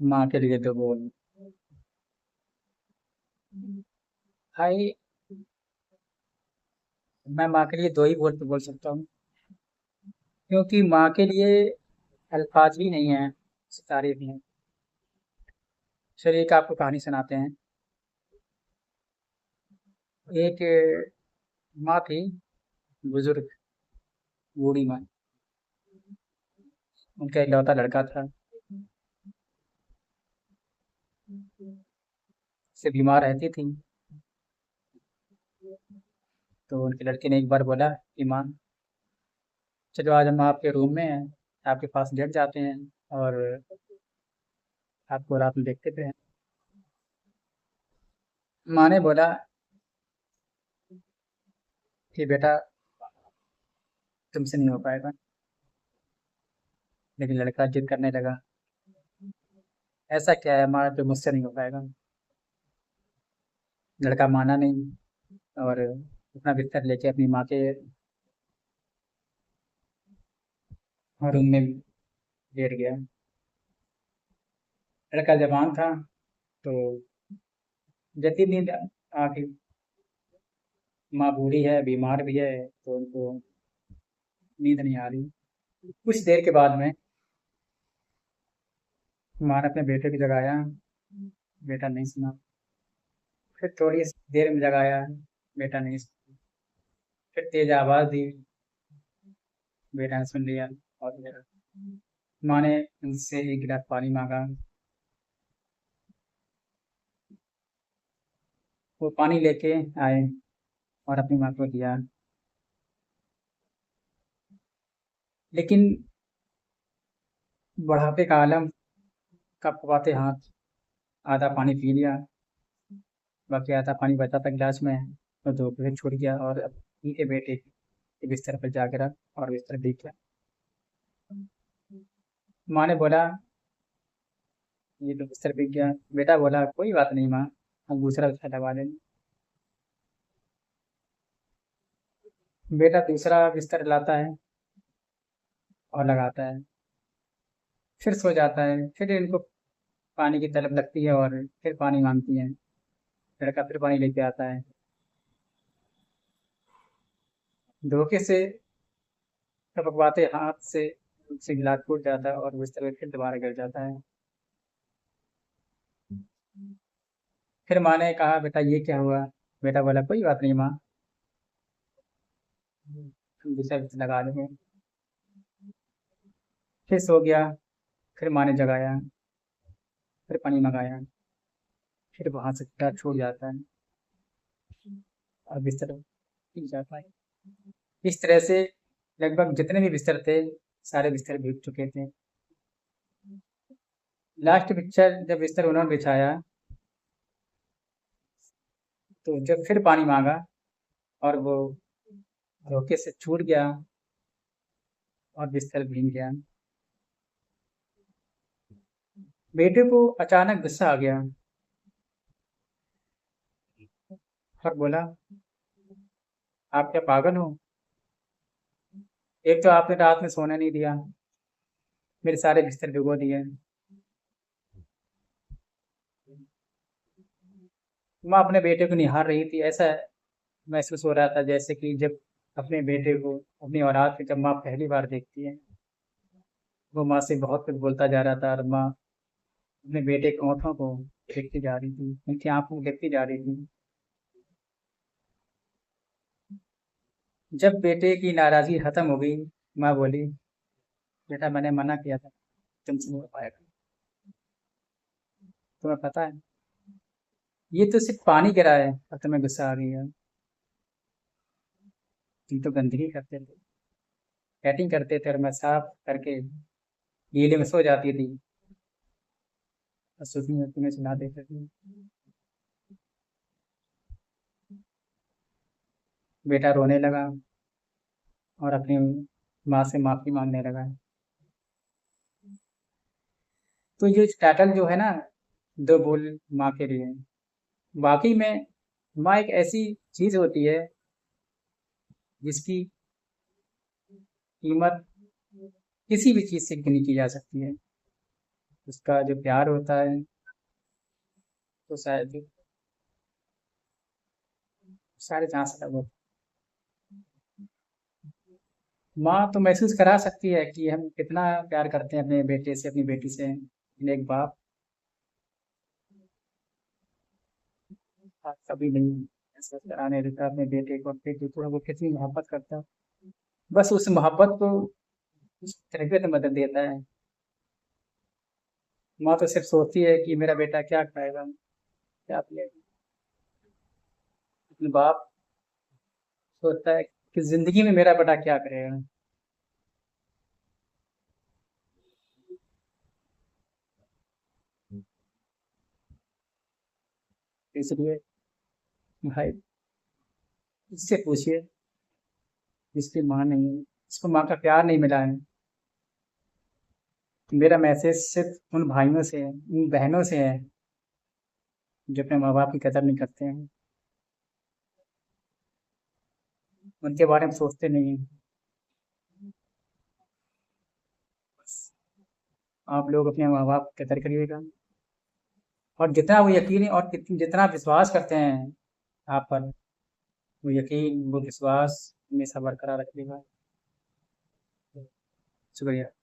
माँ के लिए तो बोल। भाई, मैं माँ के लिए दो ही बोल बोल सकता हूँ, क्योंकि माँ के लिए अल्फाज भी नहीं है उसकी तारीफ में। चलिए, एक आपको कहानी सुनाते हैं। एक माँ थी, बुजुर्ग, बूढ़ी माँ। उनका इकलौता लड़का था। से बीमार रहती थी। तो उनके लड़के ने एक बार बोला कि माँ, चलो आज हम आपके रूम में हैं, आपके पास लेट जाते हैं और आपको रात में देखते पे हैं। माँ ने बोला कि बेटा, तुमसे नहीं हो पाएगा। लेकिन लड़का जिद करने लगा, ऐसा क्या है माँ जो मुझसे नहीं हो पाएगा। लड़का माना नहीं और अपना बिस्तर लेके अपनी माँ के रूम में लेट गया। लड़का जवान था, तो जल्दी नींद आ गई। माँ बूढ़ी है, बीमार भी है, तो उनको नींद नहीं आ रही। कुछ देर के बाद में माँ ने अपने बेटे को जगाया। बेटा नहीं सुना। फिर थोड़ी देर में जगाया। बेटा नहीं सुना। फिर तेज आवाज दी। बेटा ने सुन लिया। और फिर माँ ने उनसे एक गिलास पानी मांगा। वो पानी लेके आए और अपनी माँ को दिया। लेकिन बुढ़ापे का आलम, कपकपाते हाथ आधा पानी पी लिया। बाकी आधा पानी बचा था गिलास में, तो दो फिर छूट गया और अपनी के बेटे के बिस्तर पर जा गिरा और बिस्तर भीग गया। माँ ने बोला, ये तो बिस्तर भीग गया। बेटा बोला, कोई बात नहीं माँ, हम दूसरा बिस्तर लगा देंगे। बेटा दूसरा बिस्तर लाता है और लगाता है। फिर सो जाता है। फिर इनको पानी की तलब लगती है और फिर पानी मांगती है। लड़का फिर पानी लेके आता है। धोखे से टपकवाते हाथ से उससे गिलास टूट जाता है और बिस्तर पे फिर दोबारा गिर जाता है। फिर माँ ने कहा, बेटा ये क्या हुआ। बेटा बोला, कोई बात नहीं माँ, हम दूसरा बिस्तर लगा देंगे। फिर सो गया। फिर माँ ने जगाया। फिर पानी मंगाया। फिर वहां से गिलास छूट जाता है और बिस्तर भीग जाता है। इस तरह से लगभग जितने भी बिस्तर थे, सारे बिस्तर भीग चुके थे। लास्ट पिक्चर जब बिस्तर उन्होंने बिछाया, तो जब फिर पानी मांगा और वो धोखे से छूट गया और बिस्तर भीग गया। बेटे को अचानक गुस्सा आ गया और बोला, आप क्या पागल हो। एक तो आपने रात में सोने नहीं दिया, मेरे सारे बिस्तर भिगो दिए। माँ अपने बेटे को निहार रही थी। ऐसा महसूस हो रहा था जैसे कि जब अपने बेटे को, अपनी औलाद को जब माँ पहली बार देखती है। वो माँ से बहुत कुछ बोलता जा रहा था और माँ अपने बेटे के होठों को देखती जा रही थी, उनकी आंखों को देखती जा रही थी। जब बेटे की नाराजगी खत्म हो गई, माँ बोली, बेटा मैंने मना किया था, तुमसे नहीं हो पाएगा। तुम्हें पता है, ये तो सिर्फ पानी गिरा है और तुम्हें गुस्सा आ गई है। तुम तो गंदगी करते थे, बैटिंग करते थे और मैं साफ करके गीले में सो जाती थी और सुबह में तुम्हें सुना देती थी। बेटा रोने लगा और अपनी माँ से माफी मांगने लगा। तो ये टाइटल जो है ना, दो बोल माँ के लिए, वाकई में माँ एक ऐसी चीज होती है जिसकी कीमत किसी भी चीज से नहीं की जा सकती है। उसका जो प्यार होता है तो शायद सारे चांस अलग होते हैं। माँ तो महसूस करा सकती है कि हम कितना प्यार करते हैं अपने बेटे से, अपनी बेटी से। लेकिन एक बाप कभी नहीं ऐसा कराने देता अपने बेटे को, अपने बेटे को वो कितनी मोहब्बत करता है। बस उस मोहब्बत को उस तरबियत में बदल देता है। माँ तो सिर्फ सोचती है कि मेरा बेटा क्या खाएगा, क्या पिएगा। लेकिन बाप सोचता है कि जिंदगी में मेरा बेटा क्या करेगा। इसलिए भाई इससे पूछिए जिसकी माँ नहीं है, जिसको माँ का प्यार नहीं मिला है। मेरा मैसेज सिर्फ उन भाइयों से है, उन बहनों से है जो अपने माँ बाप की कदर नहीं करते हैं, उनके बारे में सोचते नहीं हैं। बस आप लोग अपने माँ बाप की कदर करिएगा, और जितना वो यकीन और जितना विश्वास करते हैं आप पर, वो यकीन वो विश्वास हमेशा बरकरार रखिएगा। शुक्रिया।